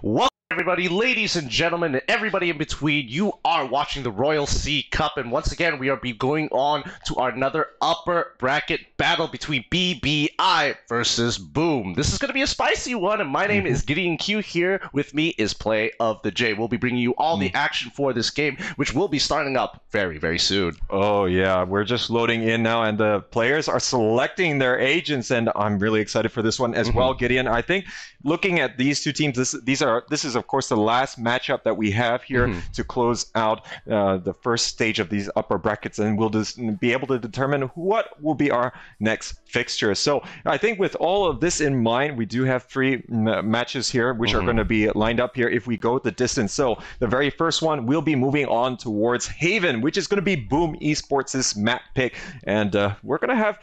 Welcome everybody, ladies and gentlemen, and everybody in between. You are watching the Royal Sea Cup, and once again we are going on to another upper bracket battle between BBI versus Boom. This is going to be a spicy one, and my name is Gideon Q. Here with me is Play of the J. We'll be bringing you all the action for this game, which will be starting up very soon. Oh yeah, we're just loading in now, and the players are selecting their agents, and I'm really excited for this one as well, Gideon. I think looking at these two teams, this is of course the last matchup that we have here to close out the first stage of these upper brackets, and we'll just be able to determine what will be our next fixture. So I think with all of this in mind, we do have three matches here which are going to be lined up here if we go the distance. So the very first one, we'll be moving on towards Haven, which is going to be Boom Esports' map pick, and we're going to have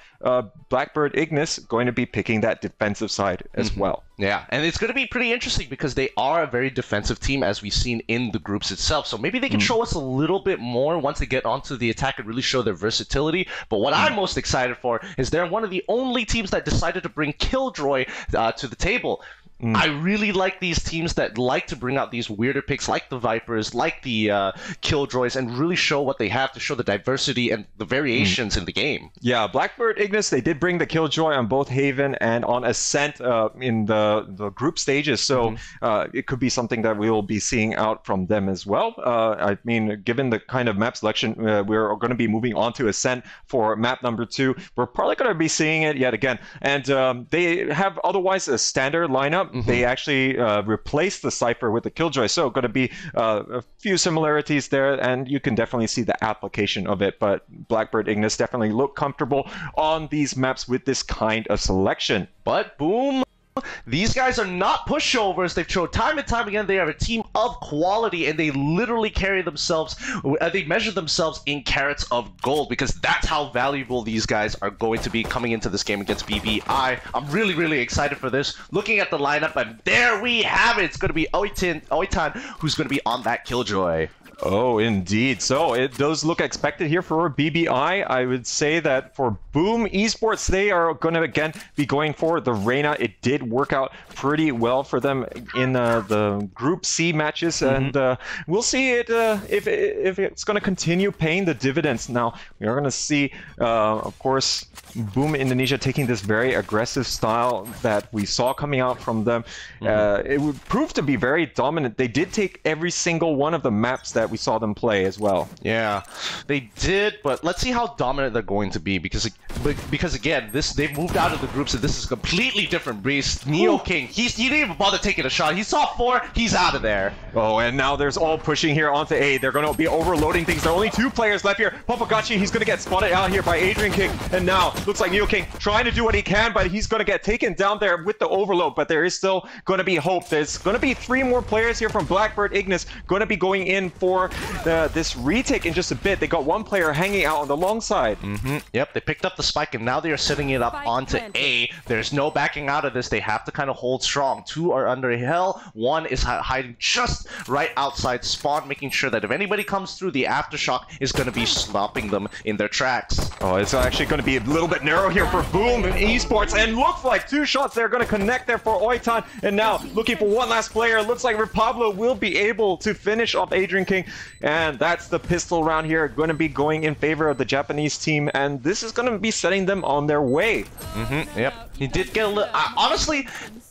BlackBird Ignis going to be picking that defensive side as well. Yeah, and it's going to be pretty interesting because they are a very defensive team, as we've seen in the groups itself. So maybe they can show us a little bit more once they get onto the attack and really show their versatility. But what I'm most excited for is they're one of the only teams that decided to bring Killjoy to the table. I really like these teams that like to bring out these weirder picks like the Vipers, like the Killjoys, and really show what they have to show the diversity and the variations in the game. Yeah, BlackBird Ignis, they did bring the Killjoy on both Haven and on Ascent in the group stages, so it could be something that we will be seeing out from them as well. I mean, given the kind of map selection, we're going to be moving on to Ascent for map number 2. We're probably going to be seeing it yet again, and they have otherwise a standard lineup. They actually replaced the Cypher with the Killjoy, so going to be a few similarities there, and you can definitely see the application of it. But BlackBird Ignis definitely look comfortable on these maps with this kind of selection. But Boom, these guys are not pushovers. They've shown time and time again they are a team of quality, and they literally carry themselves, they measure themselves in carats of gold, because that's how valuable these guys are going to be coming into this game against BBI. I'm really excited for this. Looking at the lineup, and there we have it. It's going to be Oitan who's going to be on that Killjoy. Oh, indeed. So it does look expected here for BBI. I would say that for Boom Esports, they are going to again be going for the Reyna. It did work out pretty well for them in the Group C matches, and we'll see it if it's going to continue paying the dividends. Now we are going to see, of course, Boom Indonesia taking this very aggressive style that we saw coming out from them. It would prove to be very dominant. They did take every single one of the maps that we saw them play as well. Yeah, they did, but let's see how dominant they're going to be, because again, they've moved out of the groups, and this is a completely different breeze. Neo King, he didn't even bother taking a shot. He saw 4, he's out of there. Oh, and now there's all pushing here onto A. They're going to be overloading things. There are only 2 players left here. Popagachi, he's going to get spotted out here by Adrian King, and now looks like Neo King trying to do what he can, but he's going to get taken down there with the overload. But there is still going to be hope. There's going to be 3 more players here from BlackBird Ignis going to be going in for this retake in just a bit. They got 1 player hanging out on the long side. Yep, they picked up the spike, and now they are setting it up onto A. There's no backing out of this. They have to kind of hold strong. 2 are under a hill. 1 is hiding just right outside spawn, making sure that if anybody comes through, the aftershock is going to be stopping them in their tracks. Oh, it's actually going to be a little bit narrow here for Boom Esports, and looks like 2 shots they're going to connect there for Oitan, and now looking for 1 last player. Looks like Pablo will be able to finish off Adrian King, and that's the pistol round here, going to be going in favor of the Japanese team, and this is going to be setting them on their way. Yep, he did get a little, honestly,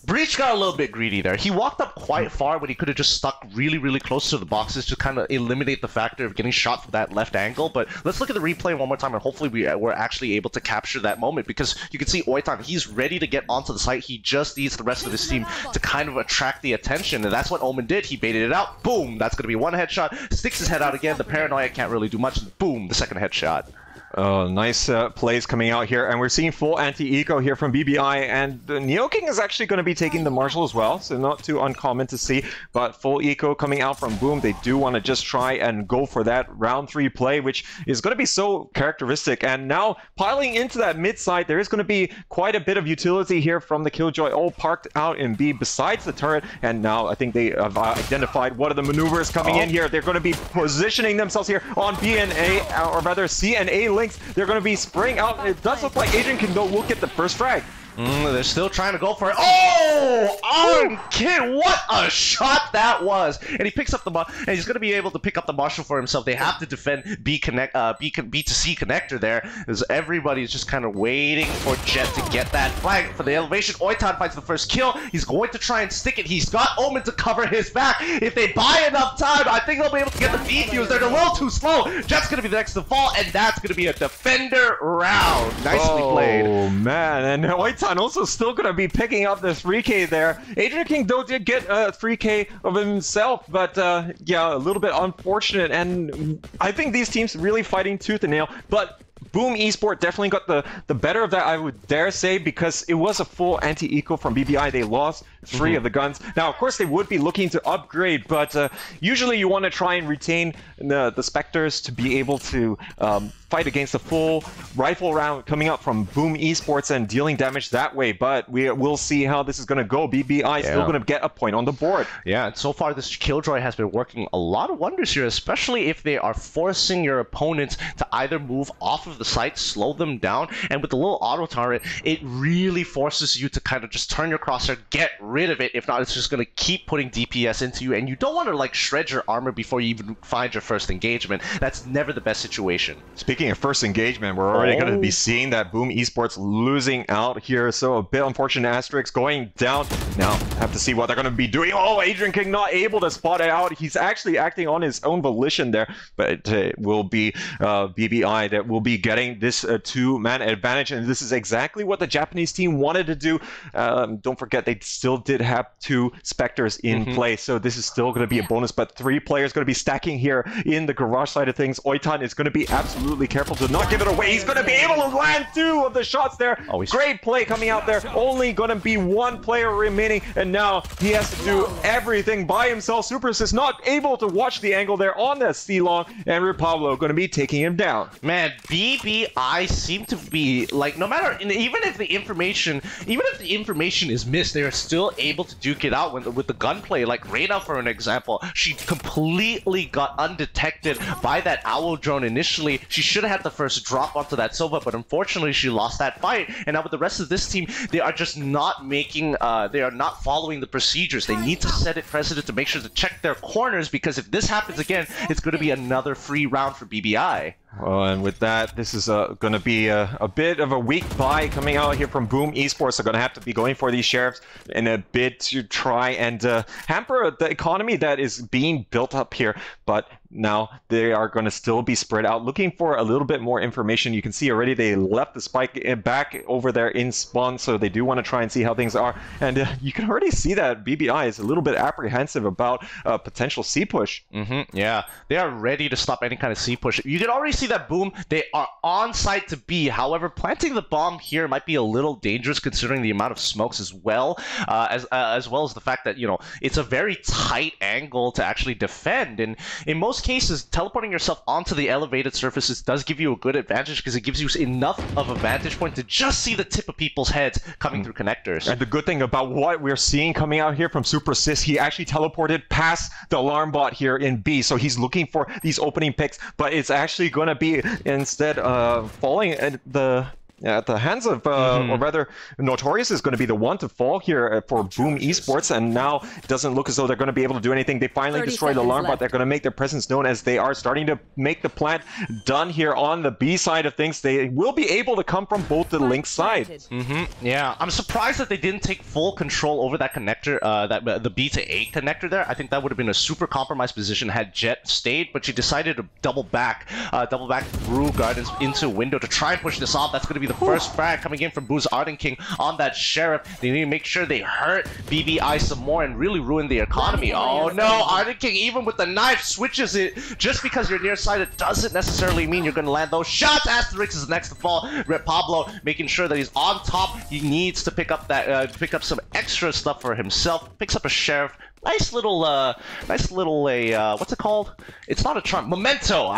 Breach got a little bit greedy there. He walked up quite far when he could have just stuck really close to the boxes to kind of eliminate the factor of getting shot from that left angle. But let's look at the replay one more time, and hopefully we're actually able to capture that moment, because you can see Oitan, he's ready to get onto the site. He just needs the rest of his team to kind of attract the attention, and that's what Omen did. He baited it out. Boom! That's going to be 1 headshot. Sticks his head out again. The Paranoia can't really do much. Boom! The 2nd headshot. Nice plays coming out here, and we're seeing full anti-eco here from BBI, and Neo King is actually going to be taking the Marshal as well, so not too uncommon to see, but full eco coming out from Boom. They do want to just try and go for that round 3 play, which is going to be so characteristic. And now piling into that mid side, there is going to be quite a bit of utility here from the Killjoy, all parked out in B besides the turret, and now I think they have identified what are the maneuvers coming in here. They're going to be positioning themselves here on B and A, or rather C and A links. They're going to be spraying out. It does look like Adrian can go look at the first frag. They're still trying to go for it. Oh, kid, what a shot that was! And he picks up the and he's going to be able to pick up the Marshall for himself. They have to defend B to C connector there, as everybody's just kind of waiting for Jet to get that flag for the elevation. Oitan finds the first kill. He's going to try and stick it. He's got Omen to cover his back. If they buy enough time, I think they'll be able to get the defuse. They're a little too slow. Jet's going to be the next to fall, and that's going to be a defender round. Nicely played. Oh man, and Oitan also still going to be picking up this 3K there. Adrian King though did get a 3K of himself, but yeah, a little bit unfortunate, and I think these teams really fighting tooth and nail, but Boom Esports definitely got the better of that, I would dare say, because it was a full anti-eco from BBI. They lost 3 of the guns. Now, of course, they would be looking to upgrade, but usually you want to try and retain the Spectres to be able to fight against a full rifle round coming up from Boom Esports and dealing damage that way. But we'll see how this is going to go. BBI is still going to get a point on the board. Yeah, and so far this Killjoy has been working a lot of wonders here, especially if they are forcing your opponents to either move off of the site, slow them down, and with the little auto turret, it really forces you to kind of just turn your crosshair, get rid of it. If not, it's just going to keep putting DPS into you, and you don't want to like shred your armor before you even find your first engagement. That's never the best situation. Speaking of first engagement, we're already going to be seeing that Boom Esports losing out here, so a bit unfortunate. Asterix going down. Now have to see what they're going to be doing. Oh, Adrian King not able to spot it out. He's actually acting on his own volition there, but it will be BBI that will be getting this 2-man advantage, and this is exactly what the Japanese team wanted to do. Don't forget, they still did have 2 Spectres in play, so this is still going to be a bonus, but 3 players going to be stacking here in the garage side of things. Oitan is going to be absolutely careful to not give it away. He's going to be able to land 2 of the shots there. Great play coming out there. Only going to be 1 player remaining, and now he has to do everything by himself. Super Assist not able to watch the angle there on that C-Long, and Pablo going to be taking him down. Man, BBI seem to be like, no matter, even if the information is missed, they are still able to duke it out with the gunplay. Like Reyna, for an example, she completely got undetected by that owl drone initially. She should have had the first drop onto that Sova, but unfortunately she lost that fight. And now with the rest of this team, they are just not making, they are not following the procedures. They need to set it precedent to make sure to check their corners, because if this happens again, it's going to be another free round for BBI. Well, and with that, this is going to be a bit of a weak buy coming out here from Boom Esports. They're going to have to be going for these sheriffs in a bid to try and hamper the economy that is being built up here. But now they are going to still be spread out, looking for a little bit more information. You can see already they left the spike back over there in spawn, so they do want to try and see how things are. And you can already see that BBI is a little bit apprehensive about potential C push. Yeah, they are ready to stop any kind of C push. You can already see that Boom, they are on site to B. However, planting the bomb here might be a little dangerous considering the amount of smokes as well, as well as the fact that, you know, it's a very tight angle to actually defend. And in most cases, teleporting yourself onto the elevated surfaces does give you a good advantage, because it gives you enough of a vantage point to just see the tip of people's heads coming through connectors. And the good thing about what we're seeing coming out here from Super Sis, he actually teleported past the alarm bot here in B, so he's looking for these opening picks, but it's actually going to be instead falling at the hands of, or rather, Notorious is going to be the one to fall here for Boom Esports, and now it doesn't look as though they're going to be able to do anything. They finally destroyed the alarm bot. They're going to make their presence known as they are starting to make the plant done here on the B side of things. They will be able to come from both the Link sides. Yeah, I'm surprised that they didn't take full control over that connector, the B to A connector there. I think that would have been a super compromised position had Jet stayed, but she decided to double back through Gardens into window to try and push this off. That's going to be the first frag coming in from Boo's Arden King on that Sheriff. They need to make sure they hurt BBI some more and really ruin the economy. Oh no, Arden King, even with the knife, switches it. Just because you're near side, it doesn't necessarily mean you're going to land those shots. Asterix is next to fall. Red Pablo making sure that he's on top. He needs to pick up that, pick up some extra stuff for himself. Picks up a Sheriff. Nice little, what's it called? It's not a charm. Memento!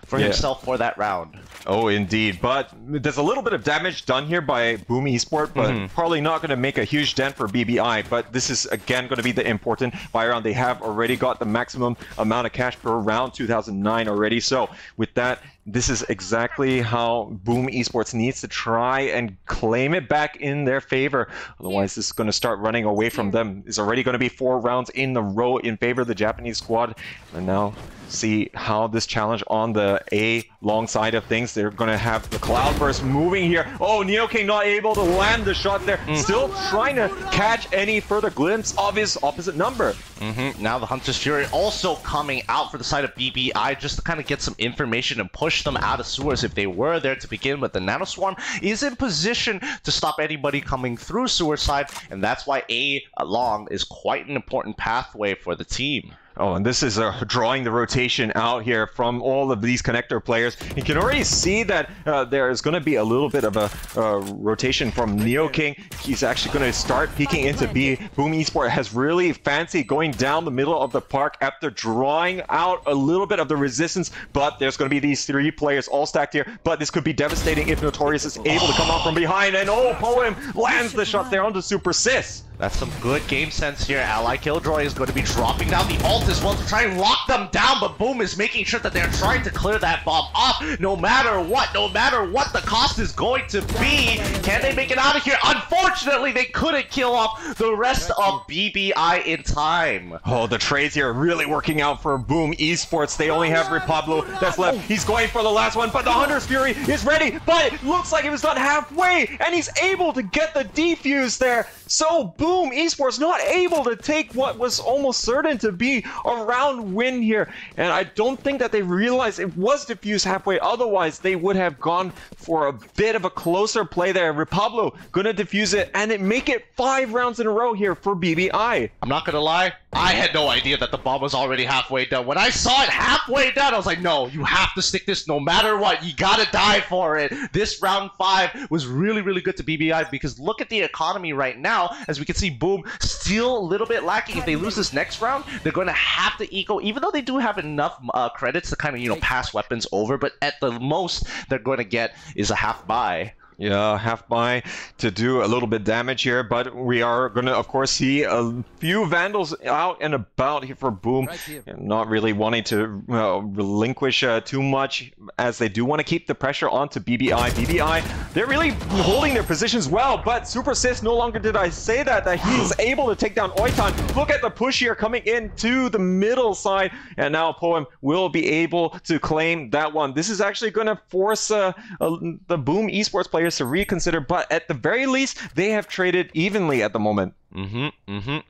For himself for that round. Oh, indeed. But there's a little bit of damage done here by Boom Esports, but probably not going to make a huge dent for BBI. But this is, again, going to be the important buy round. They have already got the maximum amount of cash per round, 2009 already. So with that, this is exactly how Boom Esports needs to try and claim it back in their favor. Otherwise, this is going to start running away from them. It's already going to be 4 rounds in a row in favor of the Japanese squad. And now see how this challenge on the A long side of things. They're going to have the Cloudburst moving here. Oh, NeoKing not able to land the shot there. Still trying to catch any further glimpse of his opposite number. Now the Hunter's Fury also coming out for the side of BBI just to kind of get some information and push them out of sewers if they were there to begin with. The Nanoswarm is in position to stop anybody coming through sewer side, and that's why A long is quite an important pathway for the team. Oh, and this is drawing the rotation out here from all of these connector players. You can already see that there is going to be a little bit of a rotation from NeoKing. He's actually going to start peeking into B. Boom Esports has really fancied going down the middle of the park after drawing out a little bit of the resistance, but there's going to be these 3 players all stacked here. But this could be devastating if Notorious is able to come out from behind, and oh, Poem lands the shot there onto Super Sis. That's some good game sense here. Ally Killjoy is going to be dropping down the ult as well to try and lock them down, but Boom is making sure that they're trying to clear that bomb off no matter what the cost is going to be. Can they make it out of here? Unfortunately, they couldn't kill off the rest of BBI in time. Oh, the trades here are really working out for Boom Esports. They only have Repablo that's left. He's going for the last one, but the Hunter's Fury is ready, but it looks like it was done halfway, and he's able to get the defuse there. So Boom Esports not able to take what was almost certain to be a round win here. And I don't think that they realized it was diffused halfway. Otherwise, they would have gone for a bit of a closer play there. Repablo gonna defuse it and make it 5 rounds in a row here for BBI. I'm not gonna lie, I had no idea that the bomb was already halfway done. When I saw it halfway done, I was like, no, you have to stick this no matter what. You gotta die for it. This round 5 was really, really good to BBI because look at the economy right now. As we can see, Boom still a little bit lacking. If they lose this next round, they're going to have to eco, even though they do have enough credits to kind of, pass weapons over, but at the most they're going to get is a half buy. Yeah, half buy to do a little bit damage here, but we are going to, of course, see a few Vandals out and about here for Boom. Not really wanting to relinquish too much, as they do want to keep the pressure onto BBI. BBI, they're really holding their positions well, but Super Sis, no longer did I say that he's able to take down Oitan. Look at the push here coming into the middle side, and now Poem will be able to claim that one. This is actually going to force the Boom Esports players to reconsider, but at the very least they have traded evenly at the moment.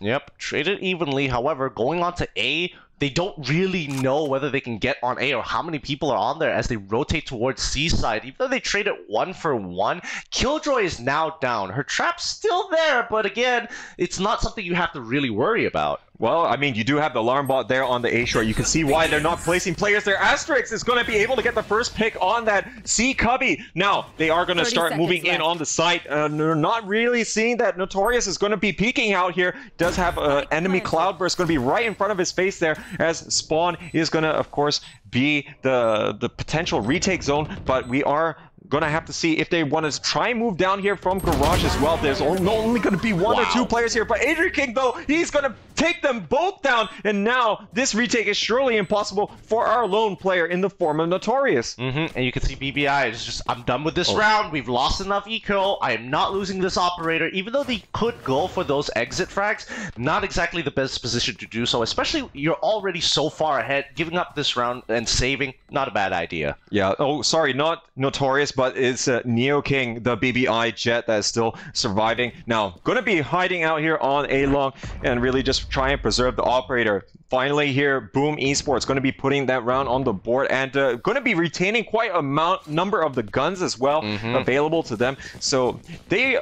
Yep, traded evenly. However, going on to A, they don't really know whether they can get on A or how many people are on there as they rotate towards C side. Even though they traded 1 for 1, Killjoy is now down. Her trap's still there, but again, it's not something you have to really worry about. Well, I mean, you do have the alarm bot there on the A shore. You can see why they're not placing players there. Asterix is going to be able to get the first pick on that C cubby. Now, they are going to start moving in on the site. They're not really seeing that Notorious is going to be peeking out here. Does have an enemy Cloudburst going to be right in front of his face there, as Spawn is going to, of course, be the potential retake zone, but we are going to have to see if they want to try and move down here from Garage as well. There's only going to be 1 or 2 players here, but Adrian King, though, he's going to take them both down, and now this retake is surely impossible for our lone player in the form of Notorious. And you can see BBI is just, I'm done with this round. We've lost enough eco. I am not losing this operator, even though they could go for those exit frags. Not exactly the best position to do so, especially you're already so far ahead. Giving up this round and saving, not a bad idea. Yeah, oh, sorry, not Notorious, but it's NeoKing, the BBI jet that is still surviving. Now, going to be hiding out here on A long and really just try and preserve the operator. Finally here, Boom Esports going to be putting that round on the board and going to be retaining quite a number of the guns as well available to them. So they,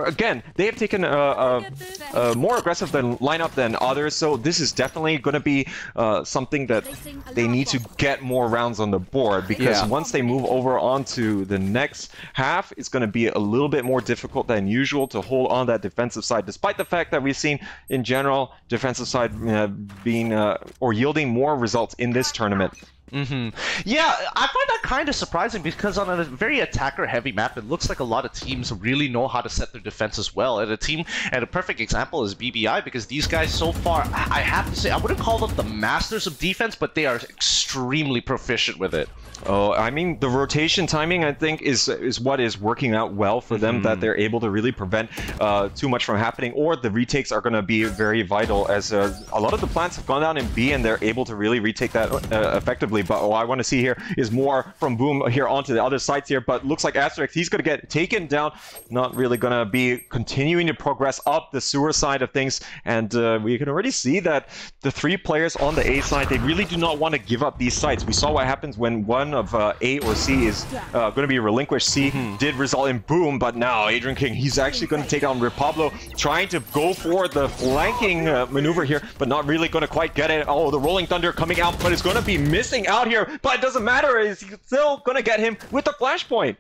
again, they have taken a more aggressive lineup than others. So this is definitely going to be something that they need to get more rounds on the board, because once they move over onto the next half, it's going to be a little bit more difficult than usual to hold on that defensive side, despite the fact that we've seen in general defensive side being or yielding more results in this tournament. Yeah, I find that kind of surprising because on a very attacker-heavy map, it looks like a lot of teams really know how to set their defense as well. And a perfect example is BBI, because these guys so far, I have to say, I wouldn't call them the masters of defense, but they are extremely proficient with it. Oh, I mean, the rotation timing, I think, is what is working out well for them, that they're able to really prevent too much from happening, or the retakes are going to be very vital, as a lot of the plants have gone down in B, and they're able to really retake that effectively. But what I want to see here is more from Boom here onto the other sides here, but looks like Asterix, he's going to get taken down, not really going to be continuing to progress up the sewer side of things, and we can already see that the 3 players on the A side, they really do not want to give up these sites. We saw what happens when one of A or C is going to be relinquished. C did result in Boom, but now Adrian King, he's actually going to take on Repablo, trying to go for the flanking maneuver here, but not really going to quite get it. Oh, the Rolling Thunder coming out, but it's going to be missing out here, but it doesn't matter, he's still going to get him with the flashpoint.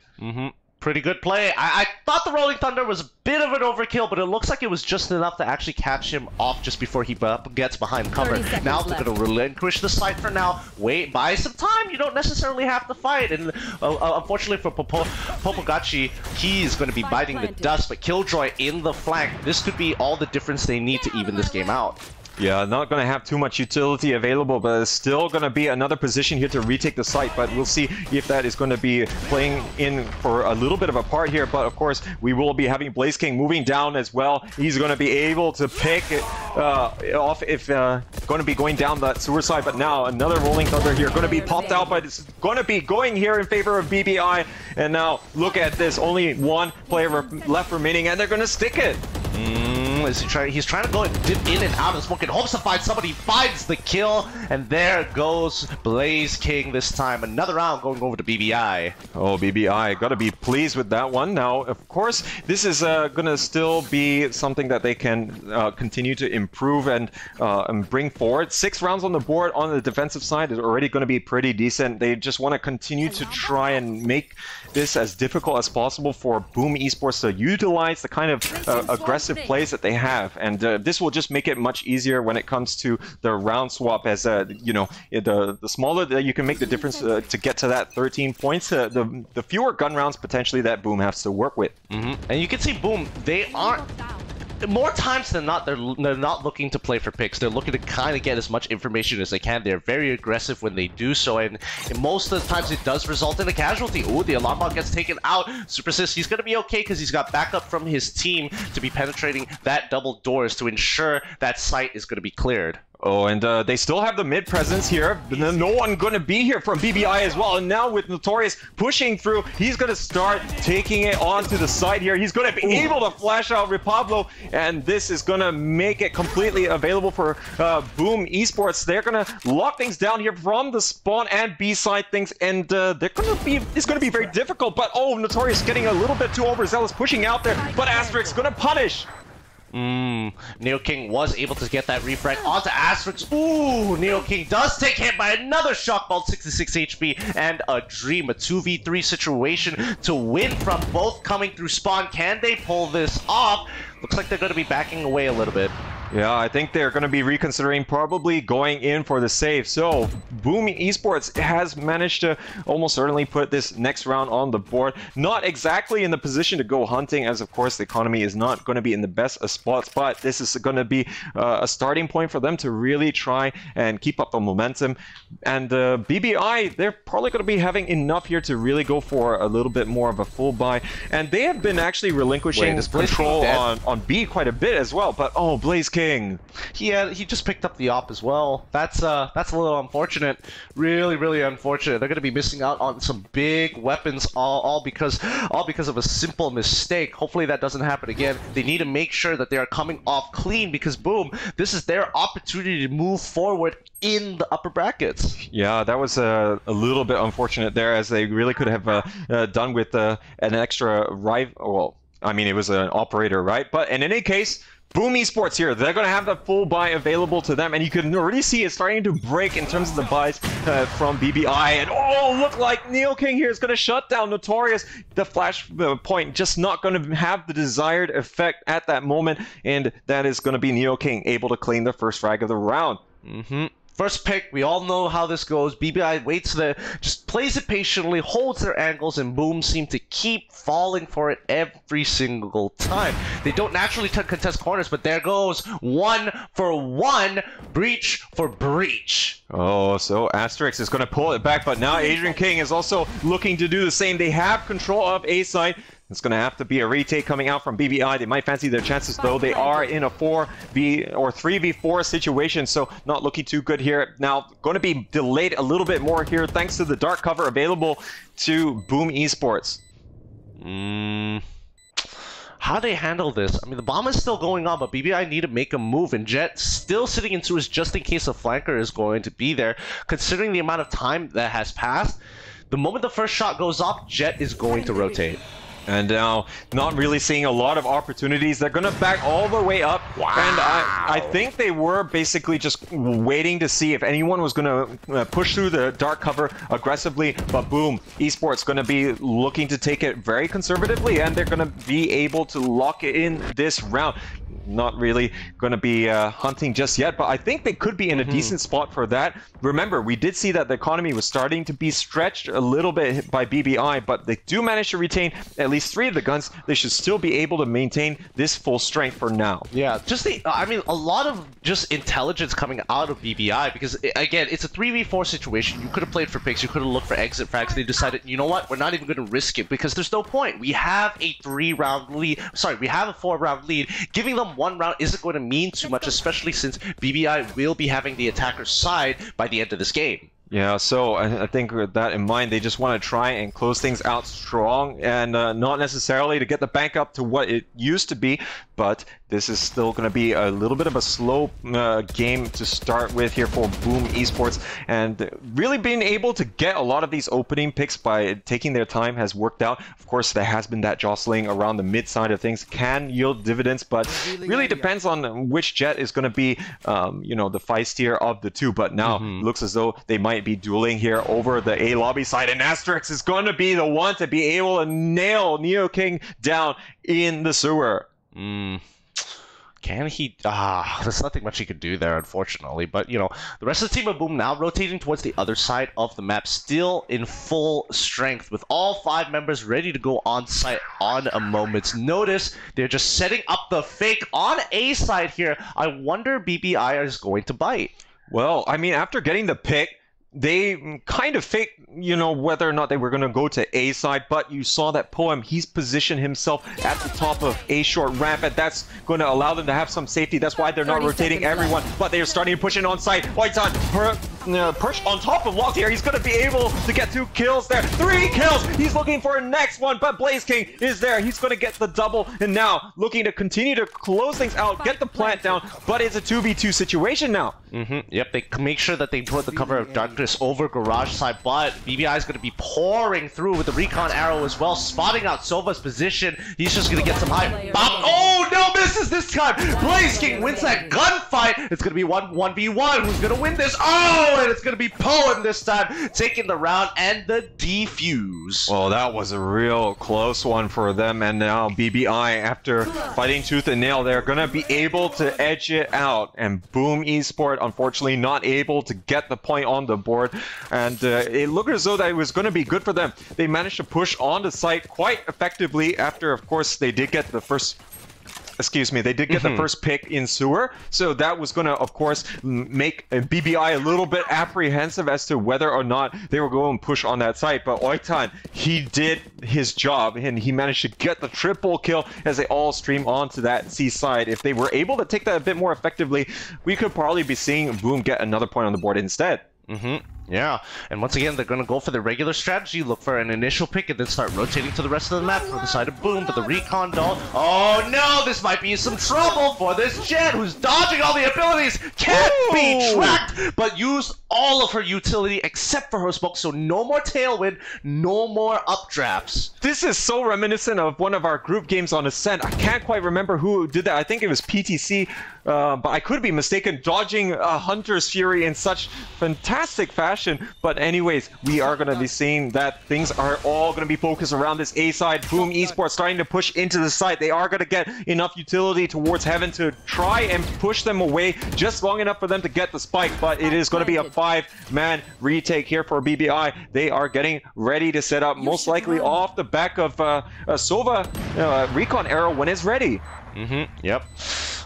Pretty good play. I thought the Rolling Thunder was a bit of an overkill, but it looks like it was just enough to actually catch him off just before he gets behind cover. Now they're going to relinquish the site for now. Wait, buy some time. You don't necessarily have to fight. And unfortunately for Popogacci, he's going to be biting the dust. But Killjoy in the flank, this could be all the difference they need to even this game out. Yeah, not going to have too much utility available, but it's still going to be another position here to retake the site. But we'll see if that is going to be playing in for a little bit of a part here. But of course, we will be having Blaze King moving down as well. He's going to be able to pick it off if going to be going down that sewer side. But now another Rolling Thunder here going to be popped out, but it's going to be going here in favor of BBI. And now look at this, only 1 player left remaining, and they're going to stick it. He's trying to go and dip in and out of the smoke in hopes to find somebody. Finds the kill, and there goes Blaze King this time. Another round going over to BBI. Oh, BBI, gotta be pleased with that one. Now, of course, this is gonna still be something that they can continue to improve and bring forward. 6 rounds on the board on the defensive side is already gonna be pretty decent. They just want to continue to try and make this as difficult as possible for Boom Esports to utilize the kind of aggressive plays that they have, and this will just make it much easier when it comes to the round swap, as you know, the smaller that you can make the difference to get to that 13 points, the fewer gun rounds potentially that Boom has to work with. And you can see Boom, they aren't, more times than not, they're not looking to play for picks. They're looking to kind of get as much information as they can. They're very aggressive when they do so, and most of the times it does result in a casualty. Ooh, the alarm bot gets taken out. Supersys, he's going to be okay because he's got backup from his team to be penetrating that double doors to ensure that site is going to be cleared. Oh, and they still have the mid presence here. No one going to be here from BBI as well. And now with Notorious pushing through, he's going to start taking it onto the side here. He's going to be able to flash out Repablo, and this is going to make it completely available for Boom Esports. They're going to lock things down here from the spawn and B side things, and they're going to be, it's going to be very difficult. But oh, Notorious getting a little bit too overzealous, pushing out there, but Asterix going to punish. Neo King was able to get that refrag onto Asterix. Ooh, Neo King does take hit by another shock bolt, 66 HP, and a dream, a 2v3 situation to win from both coming through spawn. Can they pull this off? Looks like they're going to be backing away a little bit. Yeah, I think they're going to be reconsidering probably going in for the save. So, Boom Esports has managed to almost certainly put this next round on the board. Not exactly in the position to go hunting, as of course the economy is not going to be in the best of spots, but this is going to be a starting point for them to really try and keep up the momentum. And BBI, they're probably going to be having enough here to really go for a little bit more of a full buy. And they have been actually relinquishing control on B quite a bit as well. But oh, Blaze King. He just picked up the op as well. That's a little unfortunate. Really unfortunate. They're going to be missing out on some big weapons all because of a simple mistake. Hopefully that doesn't happen again. They need to make sure that they are coming off clean, because Boom, this is their opportunity to move forward in the upper brackets. Yeah, that was a little bit unfortunate there, as they really could have done with an extra rival. Well, I mean, it was an operator, right? But in any case, Boom Esports here, they're going to have the full buy available to them, and you can already see it starting to break in terms of the buys from BBI. And oh, look like Neo King here is going to shut down Notorious. The flash point just not going to have the desired effect at that moment, and that is going to be Neo King able to claim the first frag of the round. First pick, we all know how this goes. BBI waits there, just plays it patiently, holds their angles, and Boom seem to keep falling for it every single time. They don't naturally contest corners, but there goes 1 for 1, Breach for Breach. Oh, so Asterix is going to pull it back, but now Adrian King is also looking to do the same. They have control of A side. It's going to have to be a retake coming out from BBI. They might fancy their chances, though. They are in a 4v or 3v4 situation, so not looking too good here. Now, going to be delayed a little bit more here thanks to the dark cover available to Boom Esports. How do they handle this? I mean, the bomb is still going on, but BBI need to make a move, and Jet still sitting into his just in case a flanker is going to be there. Considering the amount of time that has passed, the moment the first shot goes off, Jet is going to rotate. And now, not really seeing a lot of opportunities. They're going to back all the way up. Wow. And I think they were basically just waiting to see if anyone was going to push through the dark cover aggressively. But Boom Esports going to be looking to take it very conservatively, and they're going to be able to lock it in this round. Not really going to be hunting just yet, but I think they could be in a decent spot for that. Remember, we did see that the economy was starting to be stretched a little bit by BBI, but they do manage to retain at least 3 of the guns. They should still be able to maintain this full strength for now. Yeah, just I mean, a lot of just intelligence coming out of BBI, because again, it's a 3v4 situation. You could have played for picks, you could have looked for exit frags. They decided, you know what, we're not even going to risk it because there's no point. We have a 3-round lead. Sorry, we have a 4-round lead. Giving them 1 round isn't going to mean too much, especially since BBI will be having the attacker's side by the end of this game. Yeah, so I think with that in mind, they just want to try and close things out strong and not necessarily to get the bank up to what it used to be, but this is still going to be a little bit of a slow game to start with here for Boom Esports, and really being able to get a lot of these opening picks by taking their time has worked out. Of course, there has been that jostling around the mid side of things, can yield dividends, but really depends on which Jet is going to be, you know, the feistier of the two. But now it looks as though they might be dueling here over the A lobby side, and Asterix is going to be the one to be able to nail Neo King down in the sewer. Can he? There's nothing much he could do there, unfortunately. But, you know, the rest of the team of Boom now rotating towards the other side of the map, still in full strength, with all 5 members ready to go on site on a moment's notice. They're just setting up the fake on A side here. I wonder BBI is going to bite. Well, I mean, after getting the pick, they kind of faked, you know, whether or not they were going to go to A side, but you saw that Poem, he's positioned himself at the top of A short ramp, and that's going to allow them to have some safety. That's why they're not rotating everyone, but they're starting to push in on site. White's perch on top of Locked here. He's going to be able to get 2 kills there. 3 kills! He's looking for a next one, but Blaze King is there. He's going to get the double, and now looking to continue to close things out, get the plant down, but it's a 2v2 situation now. Yep, they make sure that they put the cover of darkness over garage side, but BBI is going to be pouring through with the recon arrow as well, spotting out Sova's position. He's just going to get some high bop. Oh no, misses this time. Blaze King wins that gunfight. It's going to be 1v1. Who's going to win this? Oh, and it's going to be Poem this time, taking the round and the defuse. Well, that was a real close one for them, and now BBI, after fighting tooth and nail, they're going to be able to edge it out, and Boom Esports, unfortunately, not able to get the point on the board, and it looked as though that it was going to be good for them. They managed to push on the site quite effectively after, of course, they did get the first... Excuse me, they did get the first pick in sewer, so that was going to, of course, make BBI a little bit apprehensive as to whether or not they were going to push on that site. But Oitan, he did his job, and he managed to get the triple kill as they all stream onto that C side. If they were able to take that a bit more effectively, we could probably be seeing Boom get another point on the board instead. Yeah, and once again, they're going to go for the regular strategy, look for an initial pick, and then start rotating to the rest of the map for the side of Boom, but the recon doll... Oh no, this might be some trouble for this Jet, who's dodging all the abilities, can't be tracked, but used all of her utility except for her smoke, so no more tailwind, no more updrafts. This is so reminiscent of one of our group games on Ascent. I can't quite remember who did that. I think it was PTC, but I could be mistaken, dodging Hunter's Fury in such fantastic fashion. But anyways, we are going to be seeing that things are all going to be focused around this A side. Boom Esports starting to push into the site. They are going to get in enough utility towards Heaven to try and push them away just long enough for them to get the spike, but it is going to be a 5-man retake here for BBI. They are getting ready to set up, most likely off the back of Sova Recon Arrow when it's ready. Yep.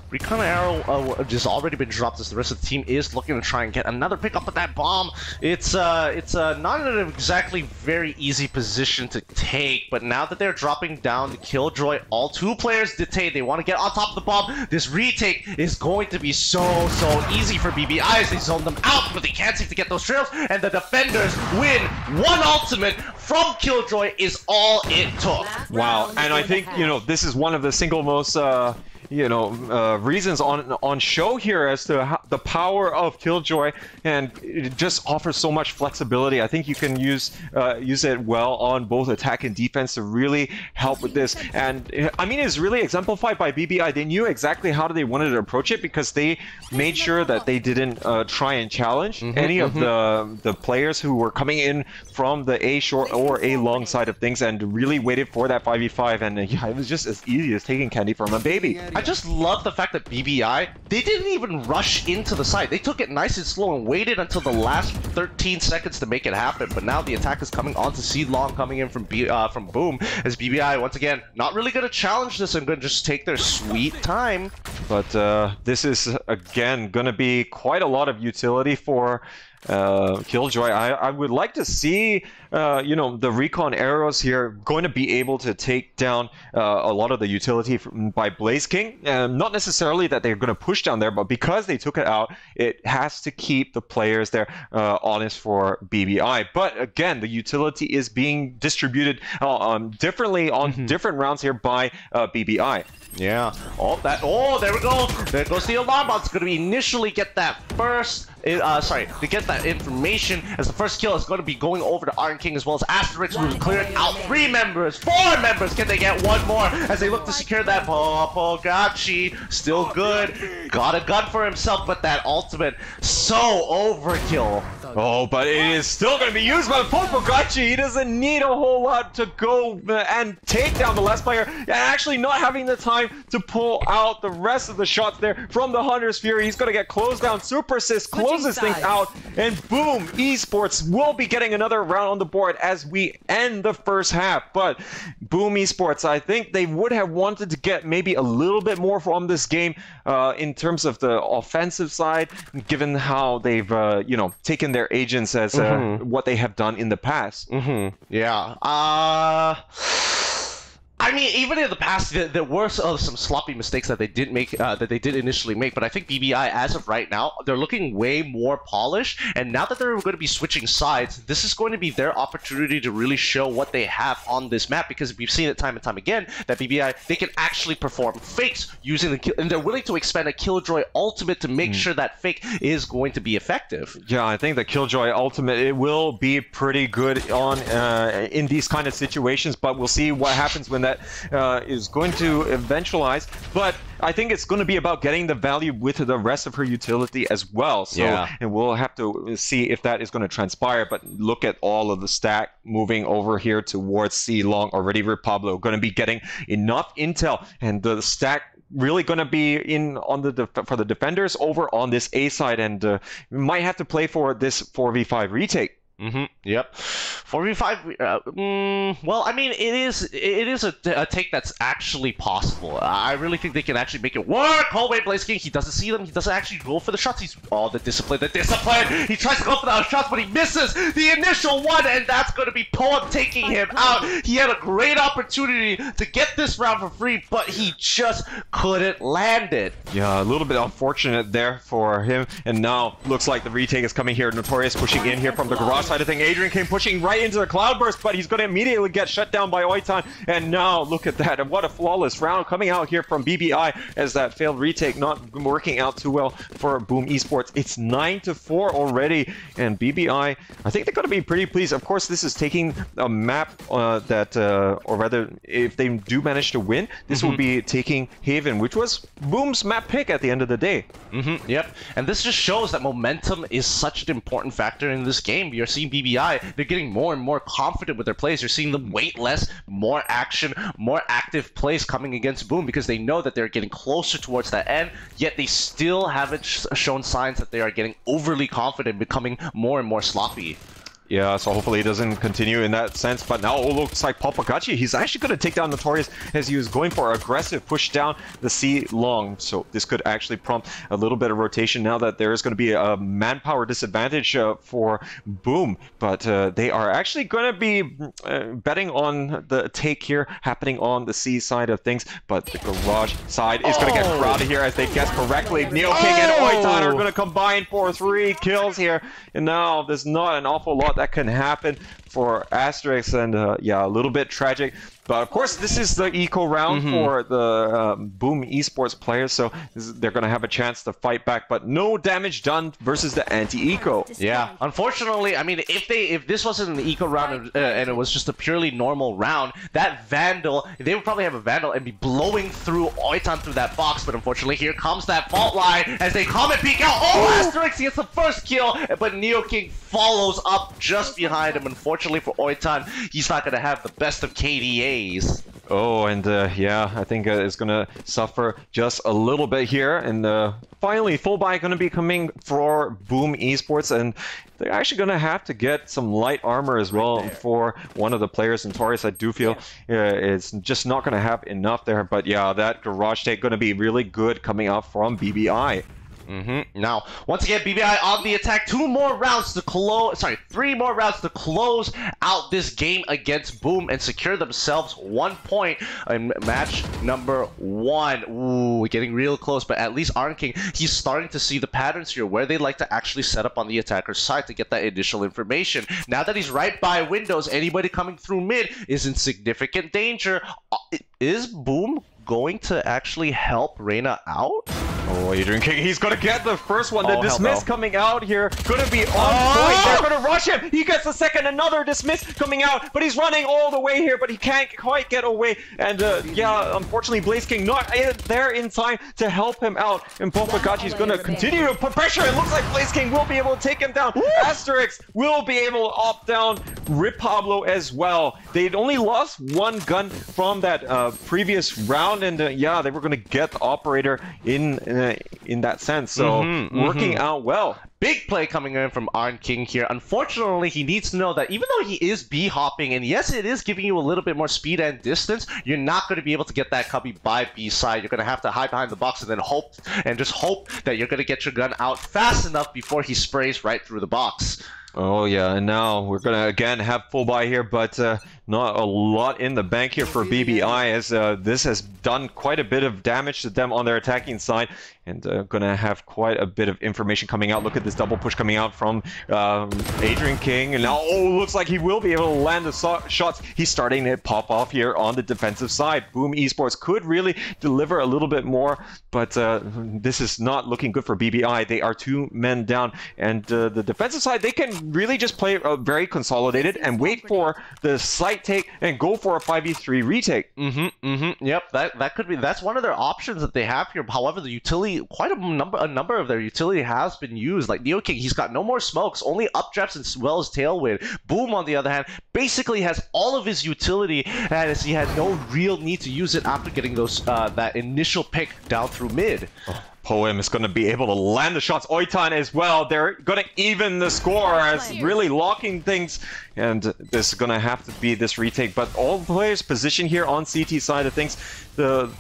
Recon Arrow just already been dropped as the rest of the team is looking to try and get another pick up with that bomb. It's not an exactly very easy position to take, but now that they're dropping down the Killjoy, all 2 players detained. They want to get on top of the bomb. This retake is going to be so easy for BBI as they zone them out, but they can't seem to get those trails, and the defenders win. 1 ultimate from Killjoy is all it took. Wow, and I think, you know, this is one of the single most reasons on show here as to the power of Killjoy, and it just offers so much flexibility. I think you can use it well on both attack and defense to really help with this. And I mean, it's really exemplified by BBI. They knew exactly how they wanted to approach it because they made sure that they didn't try and challenge any of the players who were coming in from the A short or A long side of things, and really waited for that 5v5. And yeah, it was just as easy as taking candy from a baby. I just love the fact that BBI, they didn't even rush into the side. They took it nice and slow and waited until the last 13 seconds to make it happen. But now the attack is coming onto C Long, coming in from Boom, as BBI, once again, not really going to challenge this and going to just take their sweet time. But this is, again, going to be quite a lot of utility for Killjoy. I would like to see the Recon Arrows here going to be able to take down a lot of the utility by Blaze King. Not necessarily that they're going to push down there, but because they took it out, it has to keep the players there honest for BBI. But again, the utility is being distributed differently on different rounds here by BBI. Yeah. Oh, there we go. There goes the alarm bot. It's going to initially get that first. To get that information, as the first kill is going to be going over to Iron King, as well as Asterix, who's clearing out 3 members. 4 members. Can they get 1 more as they look to secure that? Popogachi still good. Got a gun for himself, but that ultimate, so overkill. Oh, but it is still going to be used by Popogachi. He doesn't need a whole lot to go and take down the last player, and actually not having the time to pull out the rest of the shots there from the Hunter's Fury. He's going to get closed down. Super Assist closes things out, and boom, Esports will be getting another round on the board as we end the first half. But boom, Esports, I think they would have wanted to get maybe a little bit more from this game in terms of the offensive side, given how they've taken their agents as what they have done in the past. Yeah. I mean, even in the past, there were some sloppy mistakes that they did make, that they did initially make. But I think BBI, as of right now, they're looking way more polished. And now that they're going to be switching sides, this is going to be their opportunity to really show what they have on this map. Because we've seen it time and time again that BBI, they can actually perform fakes using the kill, and they're willing to expend a Killjoy ultimate to make sure that fake is going to be effective. Yeah, I think the Killjoy ultimate, it will be pretty good on in these kind of situations. But we'll see what happens when that is going to eventualize. But I think it's going to be about getting the value with the rest of her utility as well. So, and we'll have to see if that is going to transpire. But look at all of the stack moving over here towards C Long. Already Repablo going to be getting enough intel, and the stack really going to be in on for the defenders over on this A side, and might have to play for this 4v5 retake. Yep. 4v5. Well, I mean, it is a take that's actually possible. I really think they can actually make it work. Hallway Blaze King, he doesn't see them. He doesn't actually go for the shots. He's the discipline. He tries to go for those shots, but he misses the initial one, and that's going to be Poem taking him out. He had a great opportunity to get this round for free, but he just couldn't land it. Yeah, a little bit unfortunate there for him. And now looks like the retake is coming here. Notorious pushing in here from the garage side of thing. Adrian came pushing right into the Cloudburst, but he's going to immediately get shut down by Oitan. And now look at that, and what a flawless round coming out here from BBI, as that failed retake not working out too well for Boom Esports. It's 9-4 already, and BBI, I think they're going to be pretty pleased. Of course, this is taking a map that, or rather, if they do manage to win, this will be taking Haven, which was Boom's map pick at the end of the day. Yep, and this just shows that momentum is such an important factor in this game. You're seeing BBI, they're getting more and more confident with their plays. You're seeing them wait less, more action, more active plays coming against Boom because they know that they're getting closer towards that end, yet they still haven't shown signs that they are getting overly confident, becoming more and more sloppy. Yeah, so hopefully it doesn't continue in that sense. But now it looks like Papagachi, he's actually going to take down Notorious as he was going for aggressive push down the C long. So this could actually prompt a little bit of rotation now that there is going to be a manpower disadvantage for Boom. But they are actually going to be betting on the take here happening on the C side of things. But the garage side is going to get crowded here as they guess correctly. Neo King and Oitan are going to combine for 3 kills here. And now there's not an awful lot that can happen for Asterix, and yeah, a little bit tragic. But of course, this is the eco round for the Boom Esports players, so they're going to have a chance to fight back. But no damage done versus the anti-eco. Yeah, unfortunately, I mean, if this wasn't an eco round and it was just a purely normal round, that Vandal, they would probably have a Vandal and be blowing through Oitan through that box. But unfortunately, here comes that fault line as they come and peek out. Oh, Asterix gets the first kill, but Neo King follows up just behind him. Unfortunately for Oitan, he's not going to have the best of KDAs. Oh, and yeah, I think it's going to suffer just a little bit here. And finally, full buy going to be coming for Boom Esports, and they're actually going to have to get some light armor as well for one of the players. Notorious, I do feel it's just not going to have enough there. But yeah, that garage take going to be really good coming out from BBI. Now, once again, BBI on the attack. 3 more rounds to close out this game against Boom and secure themselves 1 point in match number 1. Ooh, getting real close, but at least Iron King, he's starting to see the patterns here where they like to actually set up on the attacker's side to get that initial information. Now that he's right by windows, anybody coming through mid is in significant danger. Is Boom going to actually help Reina out? Oh, Adrian King, he's gonna get the first one. The dismiss coming out here, gonna be on point. They're gonna rush him. He gets the second, another dismiss coming out, but he's running all the way here, but he can't quite get away. And yeah, unfortunately, Blaze King not there in time to help him out. And Papagachi's gonna continue to put pressure. It looks like Blaze King will be able to take him down. Asterix will be able to opt down Rip Pablo as well. They'd only lost 1 gun from that previous round, and yeah, they were gonna get the operator in that sense, so working out well. Big play coming in from Iron King here. Unfortunately, he needs to know that even though he is B-hopping, and yes, it is giving you a little bit more speed and distance, you're not going to be able to get that cubby by B side. You're going to have to hide behind the box and then hope that you're going to get your gun out fast enough before he sprays right through the box. Oh yeah, and now we're gonna again have full buy here, but not a lot in the bank here for BBI, as this has done quite a bit of damage to them on their attacking side, and gonna have quite a bit of information coming out. Look at this double push coming out from Adrian King, and now looks like he will be able to land the shots. He's starting to pop off here on the defensive side. Boom Esports could really deliver a little bit more, but this is not looking good for BBI. They are 2 men down, and the defensive side, they can really just play very consolidated and wait for the slight take and go for a 5v3 retake. Yep, that's one of their options that they have here. However, the utility, quite a number of their utility has been used. Like Neo King, he's got no more smokes, only updrafts as well as tailwind. Boom, on the other hand, basically has all of his utility, as he had no real need to use it after getting those that initial pick down through mid. Poem is going to be able to land the shots. Oitan as well. They're going to even the score as really locking things. And this is going to have to be this retake. But all the players position here on CT side of things. The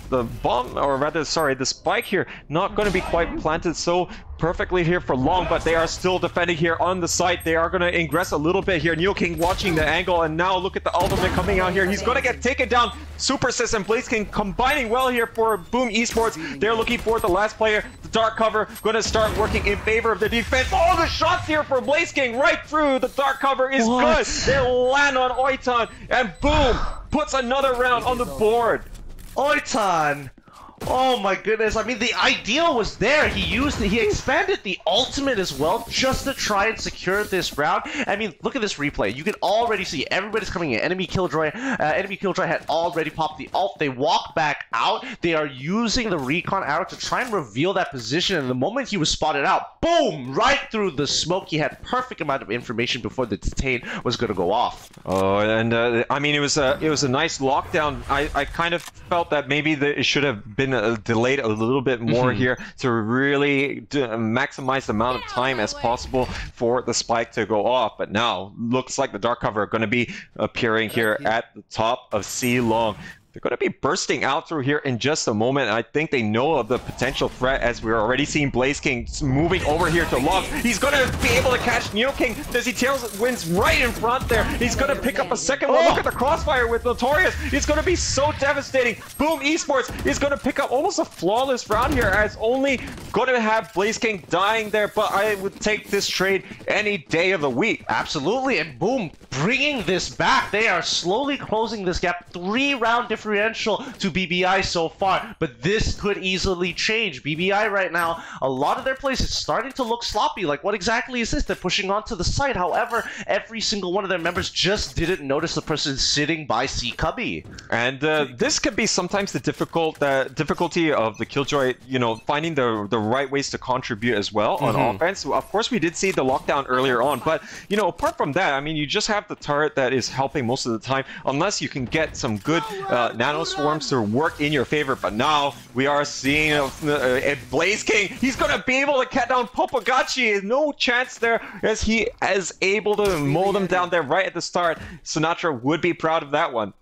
bomb, or rather, sorry, the spike here, not going to be quite planted so perfectly here for long, but they are still defending here on the site. They are going to ingress a little bit here. Neo King watching the angle, and now look at the ultimate coming out here. He's going to get taken down. Super Sys and Blaze King combining well here for Boom Esports. They're looking for the last player. The dark cover going to start working in favor of the defense. Oh, the shots here for Blaze King right through. The dark cover is good. They'll land on Oitan, and Boom puts another round on the board. Oitan, Oh my goodness, I mean, the ideal was there. He used it, he expanded the ultimate as well just to try and secure this round. I mean, look at this replay. You can already see everybody's coming in. Enemy Killjoy had already popped the ult. They walk back out. They are using the recon arrow to try and reveal that position, and the moment he was spotted out, boom, right through the smoke. He had perfect amount of information before the detain was going to go off. Oh, and I mean, it was a nice lockdown. I kind of felt that maybe it should have been delayed a little bit more here to really maximize the amount of time as possible for the spike to go off. But now looks like the dark cover are going to be appearing here at the top of C Long. They're going to be bursting out through here in just a moment. I think they know of the potential threat, as we're already seeing Blaze King moving over here to Love. He's going to be able to catch Neo King as he wins right in front there. He's going to pick up a second one. Look at the crossfire with Notorious. It's going to be so devastating. Boom Esports is going to pick up almost a flawless round here, as only going to have Blaze King dying there. But I would take this trade any day of the week. Absolutely, and Boom bringing this back. They are slowly closing this gap. 3-round differential to BBI so far, but this could easily change. BBI right now, a lot of their plays is starting to look sloppy. Like, what exactly is this? They're pushing onto the site. However, every single one of their members just didn't notice the person sitting by C Cubby. And this could be sometimes the difficulty of the Killjoy, you know, finding the right ways to contribute as well on offense. Of course, we did see the lockdown earlier on, but, you know, apart from that, I mean, you just have the turret that is helping most of the time, unless you can get some good nano swarms to work in your favor. But now we are seeing a Blaze King. He's going to be able to cut down Popagachi. No chance there, as he is able to mow them down there right at the start. Sinatra would be proud of that one.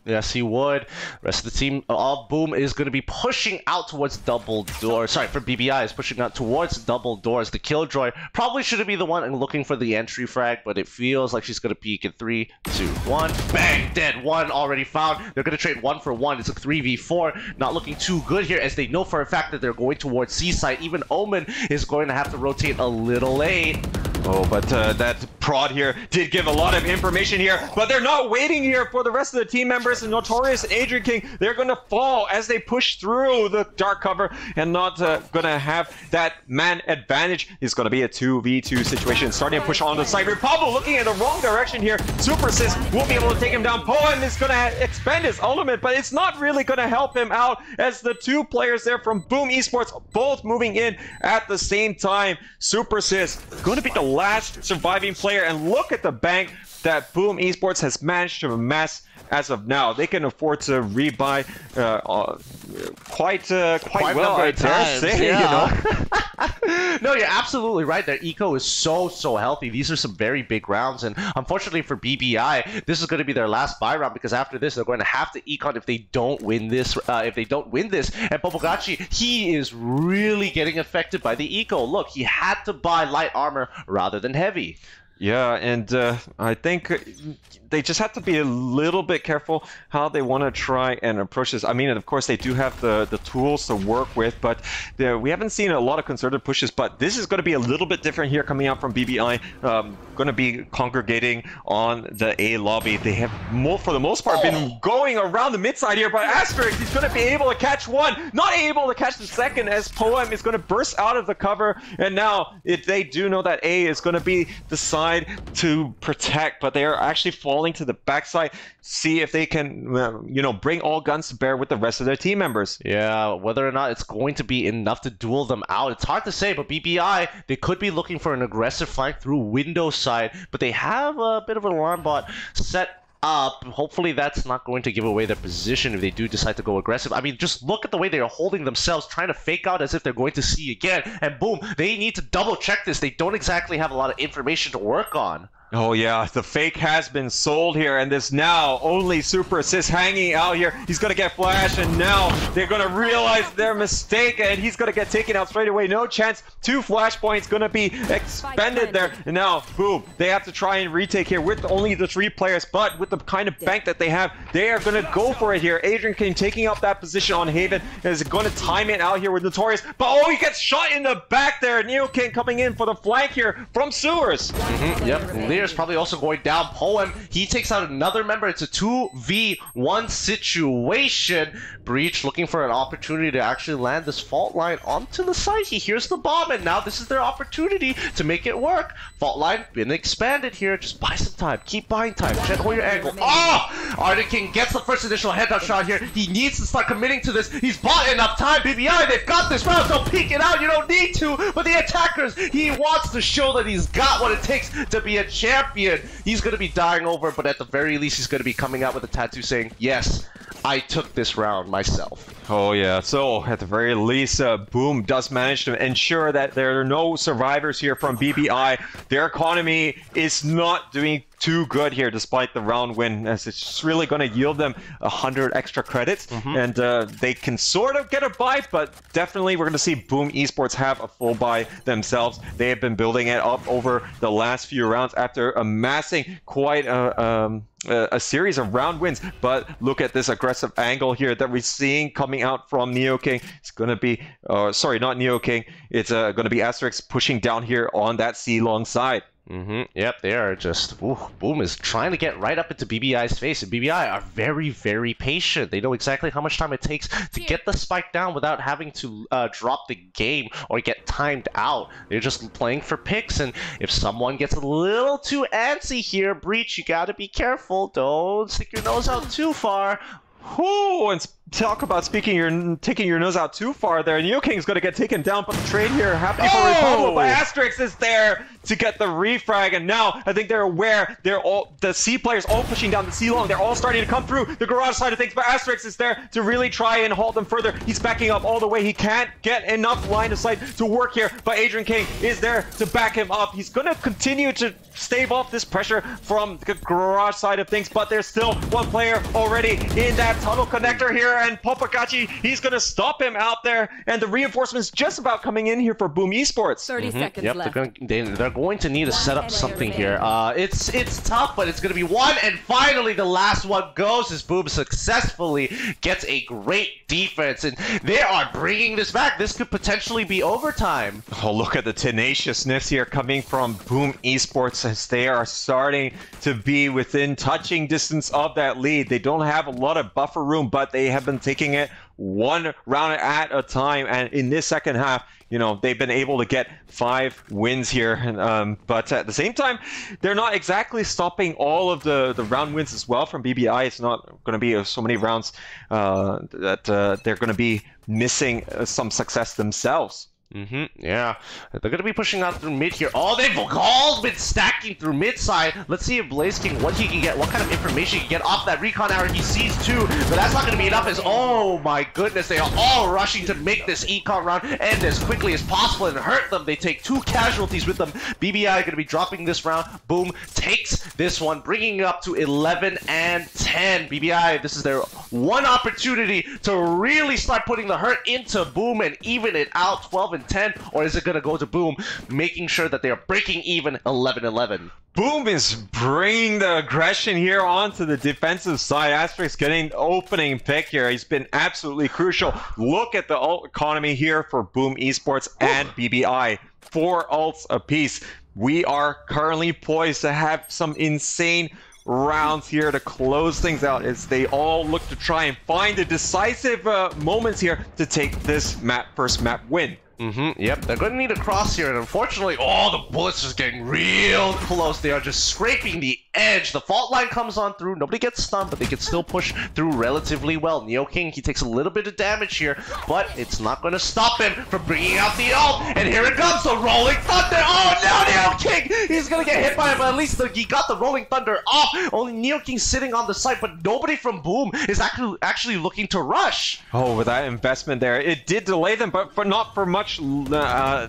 Yes, he would. Rest of the team, all Boom is going to be pushing out towards double doors. Sorry, for BBI is pushing out towards double doors. The Killjoy probably shouldn't be the one looking for the entry frag, but it feels like she's going to peek in 3, 2, 1. Bang! Dead. One already found. They're going to trade 1 for 1. It's a 3v4. Not looking too good here, as they know for a fact that they're going towards Seaside. Even Omen is going to have to rotate a little late. Oh, but that prod here did give a lot of information here, but they're not waiting here for the rest of the team members. And Notorious and Adrian King, they're going to fall as they push through the dark cover and not going to have that man advantage. It's going to be a 2v2 situation, starting to push on the side. Pablo looking in the wrong direction here. Super Sis won't be able to take him down. Poem is going to expend his ultimate, but it's not really going to help him out, as the two players there from Boom Esports both moving in at the same time. Super Sis going to be the last surviving player, and look at the bank that Boom Esports has managed to amass as of now. They can afford to rebuy quite well, I dare say, yeah. you know. No, you're absolutely right. Their eco is so healthy. These are some very big rounds, and unfortunately for BBI, this is going to be their last buy round, because after this, they're going to have to econ if they don't win this. And Popagachi, he is really getting affected by the eco. Look, he had to buy light armor rather than heavy. Yeah, and I think they just have to be a little bit careful how they want to try and approach this. I mean, of course, they do have the tools to work with, but we haven't seen a lot of concerted pushes. But this is going to be a little bit different here coming out from BBI. Going to be congregating on the A lobby. They have, for the most part, been going around the mid side here, but Asterix, he's going to be able to catch one, not able to catch the second, as Poem is going to burst out of the cover. And now, if they do know that A is going to be the side to protect, but they are actually falling to the backside. See if they can, you know, bring all guns to bear with the rest of their team members. Yeah, whether or not it's going to be enough to duel them out, it's hard to say. But BBI, they could be looking for an aggressive flank through window side, but they have a bit of an alarm bot set up. Hopefully that's not going to give away their position if they do decide to go aggressive. I mean, just look at the way they are holding themselves, trying to fake out as if they're going to see again, and boom, they need to double check this. They don't exactly have a lot of information to work on. Oh yeah, the fake has been sold here, and this now only Super Assist hanging out here. He's gonna get flash, and now they're gonna realize their mistake, and he's gonna get taken out straight away. No chance. 2 flashpoints gonna be expended there, and now boom, they have to try and retake here with only the 3 players, but with the kind of bank that they have, they are gonna go for it here. Adrian King taking up that position on Haven is gonna time it out here with Notorious, but oh, he gets shot in the back there. Neo King coming in for the flank here from Sewers. Yep, players probably also going down. Poem, he takes out another member. It's a 2v1 situation. Breach looking for an opportunity to actually land this fault line onto the site. He hears the bomb, and now this is their opportunity to make it work. Fault line been expanded here. Just buy some time. Keep buying time. Jet, hold your angle. Oh! Arctic King gets the first initial headshot shot here. He needs to start committing to this. He's bought enough time. BBI, they've got this round. Don't peek it out. You don't need to. But the attackers, he wants to show that he's got what it takes to be a champion. He's going to be dying over, but at the very least, he's going to be coming out with a tattoo saying, yes, I took this round myself. Oh yeah, so at the very least, Boom does manage to ensure that there are no survivors here from BBI. Their economy is not doing too good here despite the round win, as it's really going to yield them 100 extra credits, and they can sort of get a buy, but definitely we're going to see Boom Esports have a full buy themselves. They have been building it up over the last few rounds after amassing quite a series of round wins. But look at this aggressive angle here that we're seeing coming out from Neo King. It's going to be, sorry, not Neo King. It's going to be Asterix pushing down here on that C-long side. Yep, they are just... Ooh, Boom is trying to get right up into BBI's face, and BBI are very, very patient. They know exactly how much time it takes to get the spike down without having to drop the game or get timed out. They're just playing for picks, and if someone gets a little too antsy here, Breach, you gotta be careful. Don't stick your nose out too far. Whoo, and talk about taking your nose out too far there. Neo King's going to get taken down, but the trade here happening for Republic. But Asterix is there to get the refrag, and now I think they're aware. The C players all pushing down the C long. They're all starting to come through the garage side of things, but Asterix is there to really try and halt them further. He's backing up all the way. He can't get enough line of sight to work here, but Adrian King is there to back him up. He's going to continue to stave off this pressure from the garage side of things, but there's still one player already in that tunnel connector here, and Popagachi, he's going to stop him out there, and the reinforcements just about coming in here for Boom Esports. 30 seconds Yep, left. they're going to need to set up something here. It's tough, but it's going to be one, and finally the last one goes as Boom successfully gets a great defense, and they are bringing this back. This could potentially be overtime. Oh, look at the tenaciousness here coming from Boom Esports as they are starting to be within touching distance of that lead. They don't have a lot of buffer room, but they have been taking it one round at a time, and in this second half, you know, they've been able to get 5 wins here, and, but at the same time, they're not exactly stopping all of the round wins as well from BBI. It's not going to be so many rounds that they're going to be missing some success themselves. Yeah. They're going to be pushing out through mid here. Oh, they've all been stacking through mid side. Let's see if Blaze King, what he can get, what kind of information he can get off that recon arrow. He sees 2, but that's not going to be enough as, oh my goodness, they are all rushing to make this econ round end as quickly as possible and hurt them. They take 2 casualties with them. BBI are going to be dropping this round. Boom takes this one, bringing it up to 11 and 10. BBI, this is their one opportunity to really start putting the hurt into Boom and even it out 12 and 10, or is it going to go to Boom, making sure that they are breaking even 11-11? Boom is bringing the aggression here onto the defensive side. Asterix getting the opening pick here. He's been absolutely crucial. Look at the ult economy here for Boom Esports and BBI. 4 ults apiece. We are currently poised to have some insane rounds here to close things out as they all look to try and find the decisive moments here to take this first map win. Yep, they're going to need a cross here, and unfortunately, oh, the bullets are getting real close. They are just scraping the edge. The fault line comes on through. Nobody gets stunned, but they can still push through relatively well. Neo King, he takes a little bit of damage here, but it's not going to stop him from bringing out the ult. And here it comes, the Rolling Thunder. Oh, no, Neo King! He's going to get hit by it, but at least he got the Rolling Thunder off. Only Neo King sitting on the site, but nobody from Boom is actually looking to rush. Oh, with that investment there, it did delay them, but not for much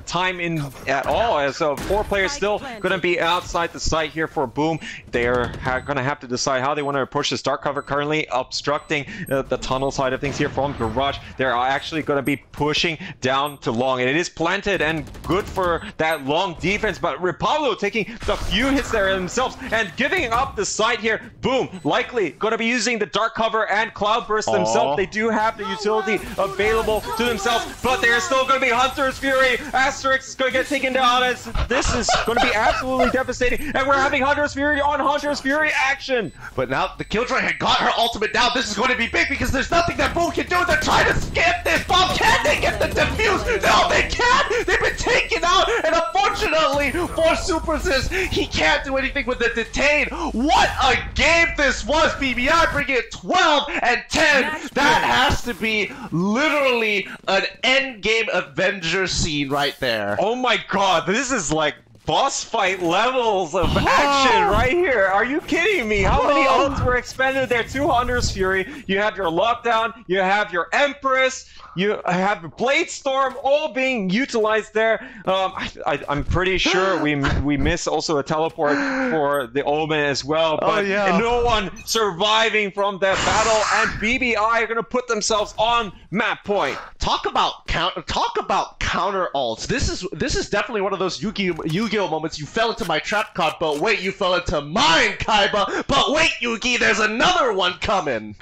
time in at all, as 4 players still going to be outside the site here for Boom. They're going to have to decide how they want to push this dark cover, currently obstructing the tunnel side of things here from Garage. They're actually going to be pushing down to long, and it is planted and good for that long defense, but Repablo taking the few hits there themselves and giving up the site here. Boom likely going to be using the dark cover and cloudburst themselves. They do have the utility available to themselves, but they're still going to be Hunter's Fury. Asterix is going to get taken down. This is going to be absolutely devastating. And we're having Hunter's Fury on Hunter's Fury action. But now the Killjoy had got her ultimate down. This is going to be big because there's nothing that Boom can do. They're trying to skip this bomb. Can they get the defuse? No, they can't. They've been taken out. And unfortunately for Supersys, he can't do anything with the detain. What a game this was. BBI bringing it 12 and 10. That has to be literally an end game Avenger scene right there. Oh my god, this is like boss fight levels of action right here. Are you kidding me? How many ults were expended there? 2 Hunter's Fury. You have your lockdown. You have your Empress. You have Blade Storm all being utilized there. I'm pretty sure we miss also a teleport for the Omen as well. But no one surviving from that battle, and BBI are going to put themselves on map point. Talk about counter ults. This is definitely one of those Yu-Gi-Oh moments. You fell into my trap card, but wait, you fell into mine, Kaiba. But wait, Yugi, there's another one coming.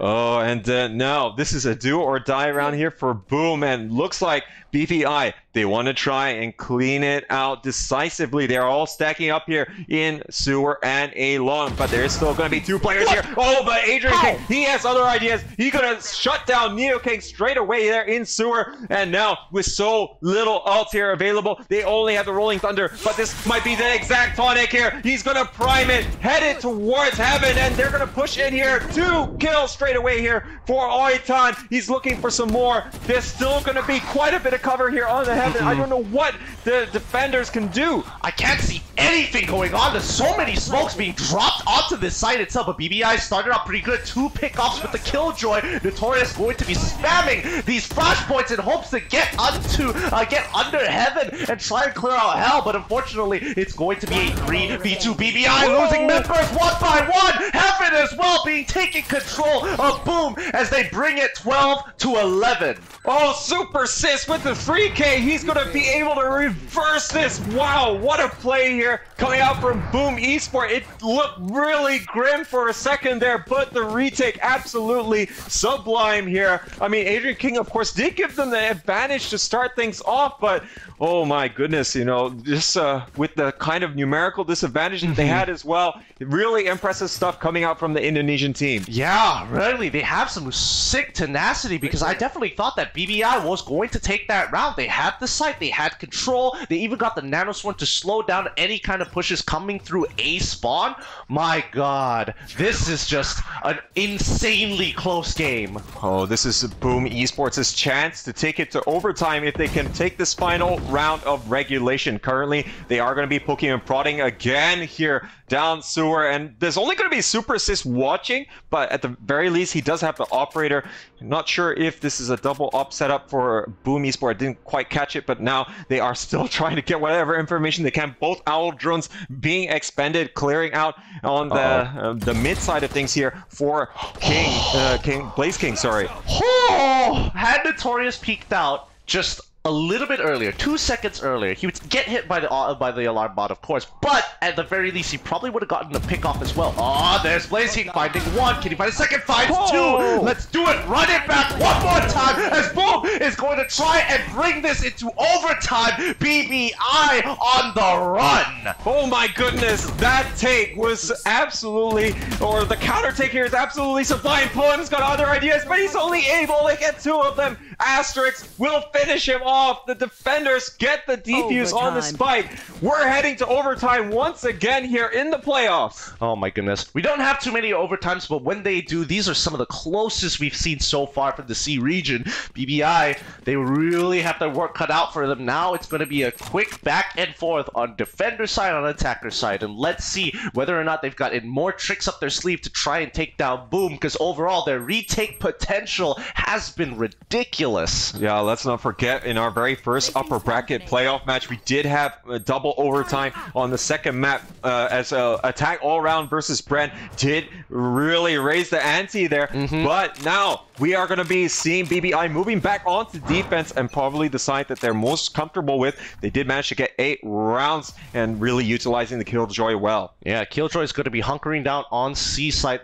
Oh, and now this is a do or die round here for Boom, and looks like BVI, they want to try and clean it out decisively. They're all stacking up here in Sewer and Alon, but there's still going to be 2 players here. Oh, but Adrian King, he has other ideas. He's going to shut down Neo King straight away there in Sewer, and now with so little ults here available, they only have the Rolling Thunder, but this might be the exact tonic here. He's going to prime it, head it towards Heaven, and they're going to push in here. 2 kills straight away here for Oitan. He's looking for some more. There's still going to be quite a bit of cover here on the Heaven. I don't know what the defenders can do. I can't see anything going on. There's so many smokes being dropped onto this site itself, but BBI started off pretty good. 2 pickoffs with the Killjoy. Notorious going to be spamming these flashpoints in hopes to get under Heaven and try and clear out Hell, but unfortunately it's going to be a 3v2. BBI losing members 1 by 1. Heaven as well being taken control of Boom as they bring it 12 to 11. Oh, Super Sis with the 3K. He's going to be able to reverse this. Wow, what a play here coming out from Boom Esports. It looked really grim for a second there, but the retake absolutely sublime here. I mean, Adrian King, of course, did give them the advantage to start things off, but oh my goodness, you know, just with the kind of numerical disadvantage that they had as well, really impressive stuff coming out from the Indonesian team. Yeah, really, they have some sick tenacity because I definitely thought that BBI was going to take that round. They had the site, they had control, they even got the Nanoswarm to slow down any kind of pushes coming through A spawn. My god, this is just an insanely close game. Oh, this is Boom Esports' chance to take it to overtime if they can take this final round of regulation. Currently, they are going to be poking and prodding again here down Sewer, and there's only going to be Super Assist watching, but at the very least, he does have the operator. I'm not sure if this is a double op setup for Boom Esports. I didn't quite catch it, but now they are still trying to get whatever information they can. Both Owl drones being expended, clearing out on the mid side of things here for Blaze King, sorry. Oh, had Notorious peeked out just a little bit earlier, 2 seconds earlier, he would get hit by the alarm bot, of course, but at the very least, he probably would have gotten the pick off as well. Oh, there's Blaze King finding 1. Can he find a second? Finds 2. Let's do it. Run it back one more time as Boom is going to try and bring this into overtime. BBI on the run. Oh my goodness, that take was absolutely, or the counter take here is absolutely sublime. Poem's got other ideas, but he's only able to get 2 of them. Asterix will finish him off. The defenders get the defuse on the spike. We're heading to overtime once again here in the playoffs. Oh my goodness. We don't have too many overtimes, but when they do, these are some of the closest we've seen so far from the C region. BBI, they really have their work cut out for them. Now it's going to be a quick back and forth on defender side, on attacker side, and let's see whether or not they've gotten more tricks up their sleeve to try and take down Boom, because overall their retake potential has been ridiculous. Yeah, let's not forget, in our very first upper bracket playoff match, we did have a double overtime on the second map as attack all round versus Brent did really raise the ante there. But now we are going to be seeing BBI moving back onto defense, and probably the side that they're most comfortable with. They did manage to get 8 rounds and really utilizing the Killjoy well. Yeah, Killjoy is going to be hunkering down on C side.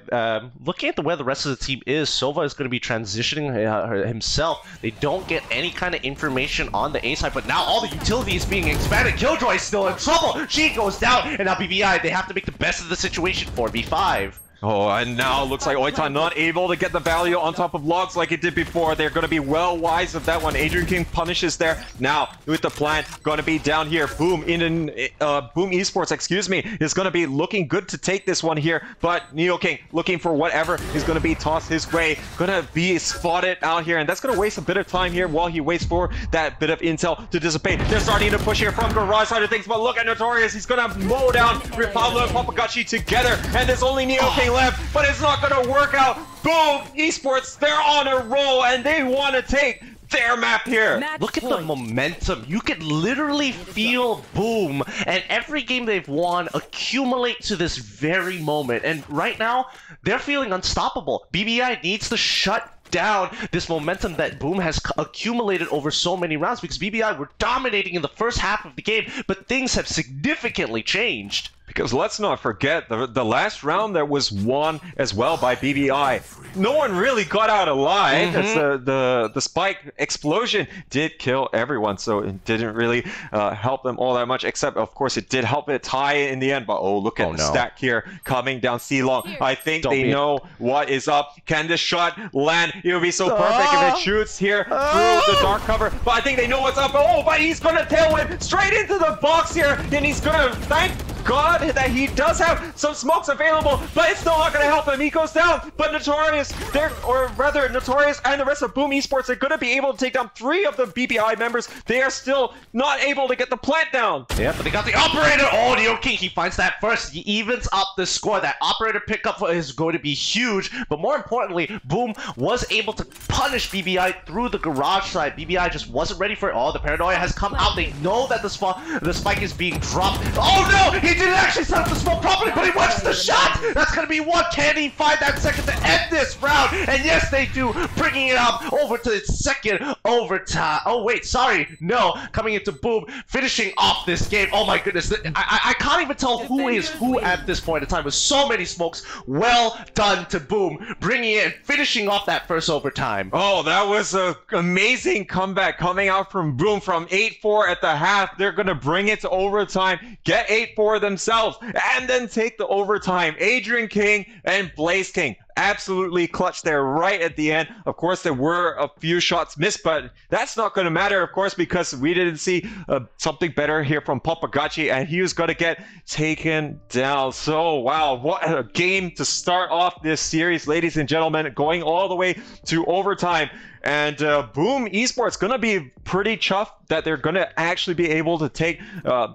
Looking at where the rest of the team is, Sova is going to be transitioning himself They don't get any kind of information on the A side, but now all the utility is being expanded. Killjoy is still in trouble. She goes down, and now BBI, they have to make the best of the situation. 4v5. Oh, and now looks like Oita not able to get the value on top of logs like it did before. They're going to be well wise of that one. Adrian King punishes there. Now, with the plan, going to be down here. Boom Esports, excuse me, is going to be looking good to take this one here. But Neo King looking for whatever is going to be tossed his way. Going to be spotted out here, and that's going to waste a bit of time here while he waits for that bit of intel to dissipate. They're starting to push here from Garage side of things, but look at Notorious. He's going to mow down Pablo and Papagachi together, and there's only Neo King left, but it's not going to work out. Boom! Esports, they're on a roll, and they want to take their map here. Look at the momentum. You could literally feel Boom and every game they've won accumulate to this very moment. And right now, they're feeling unstoppable. BBI needs to shut down this momentum that Boom has accumulated over so many rounds, because BBI were dominating in the first half of the game, but things have significantly changed. Because let's not forget, the last round that was won as well by BBI, no one really got out alive. The spike explosion did kill everyone, so it didn't really help them all that much, except, of course, it did help it tie in the end. But oh, look at the stack here coming down C-Long. I think they know what is up. Can this shot land? It would be so perfect if it shoots here through the dark cover. But I think they know what's up. Oh, but he's going to tailwind straight into the box here, and he's going to, thank God that he does have some smokes available, but it's still not going to help him. He goes down, but Notorious, Notorious and the rest of Boom Esports are going to be able to take down 3 of the BBI members. They are still not able to get the plant down. Yeah, but they got the operator. Oh, Neo King, he finds that first. He evens up the score. That operator pickup is going to be huge, but more importantly, Boom was able to punish BBI through the garage side. BBI just wasn't ready for it. Oh, the paranoia has come out. They know that the spike is being dropped. Oh no, he didn't actually set up the smoke properly, but he wants the shot. That's going to be one. Can he find that second to end this round? And yes, they do, bringing it up over to its second overtime. Oh wait, sorry, no, coming into Boom, finishing off this game. Oh my goodness, I can't even tell who is who at this point in time with so many smokes. Well done to Boom, bringing it and finishing off that first overtime. Oh, that was an amazing comeback coming out from Boom from 8-4 at the half. They're going to bring it to overtime, get 8-4 themselves, and then take the overtime. Adrian King and Blaze King absolutely clutched there right at the end. Of course, there were a few shots missed, but that's not going to matter, of course, because we didn't see something better here from Papagachi, and he was going to get taken down. So, wow, what a game to start off this series, ladies and gentlemen, going all the way to overtime. And Boom Esports going to be pretty chuffed that they're going to actually be able to take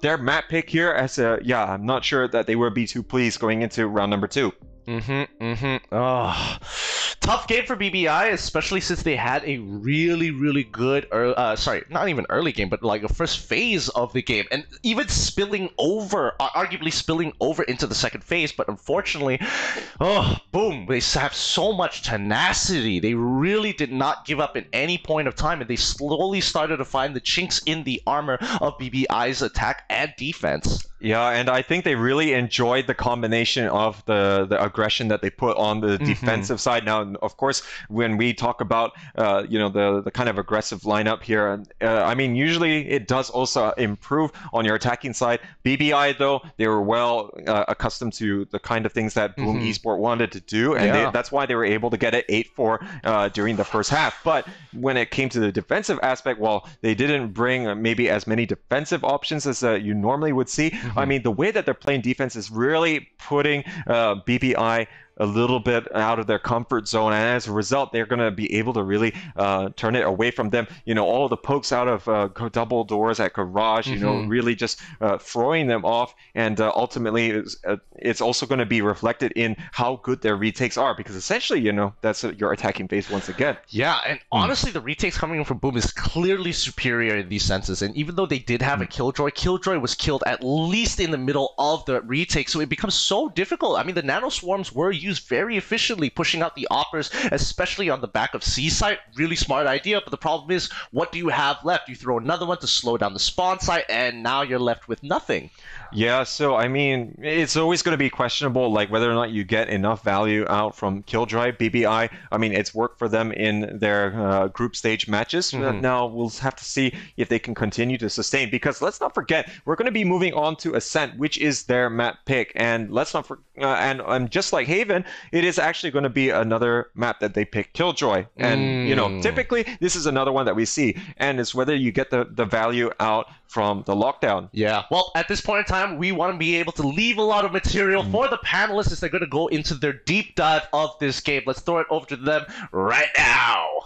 their map pick here. As yeah, I'm not sure that they would be too pleased going into round number 2. Oh, tough game for BBI, especially since they had a really good sorry, not even early game, but like a first phase of the game, and even spilling over, arguably spilling over into the second phase. But unfortunately, oh, Boom, they have so much tenacity. They really did not give up at any point of time, and they slowly started to find the chinks in the armor of BBI's attack and defense. Yeah, and I think they really enjoyed the combination of the aggression that they put on the defensive side. Now, of course, when we talk about you know, the kind of aggressive lineup here, I mean, usually it does also improve on your attacking side. BBI, though, they were well accustomed to the kind of things that Boom Esport wanted to do, and that's why they were able to get it 8-4 during the first half. But when it came to the defensive aspect, well, they didn't bring maybe as many defensive options as you normally would see. I mean, the way that they're playing defense is really putting BBI a little bit out of their comfort zone, and as a result, they're going to be able to really turn it away from them. You know, all the pokes out of double doors at Garage, you know, really just throwing them off, and ultimately, it's also going to be reflected in how good their retakes are, because essentially, you know, that's your attacking phase once again. Yeah, and honestly, the retakes coming in from Boom is clearly superior in these senses, and even though they did have a Killjoy was killed at least in the middle of the retake, so it becomes so difficult. I mean, the nano swarms were used very efficiently, pushing out the oppers, especially on the back of C site. Really smart idea, but the problem is, what do you have left? You throw another one to slow down the spawn site, and now you're left with nothing. Yeah, so I mean, it's always going to be questionable, like whether or not you get enough value out from Killjoy, BBI. I mean, it's worked for them in their group stage matches. Now we'll have to see if they can continue to sustain. Because let's not forget, we're going to be moving on to Ascent, which is their map pick, and let's not and just like Haven, it is actually going to be another map that they pick, Killjoy. And you know, typically this is another one that we see, and it's whether you get the value out from the lockdown. Yeah, well, at this point in time, we want to be able to leave a lot of material for the panelists as they're going to go into their deep dive of this game. Let's throw it over to them right now.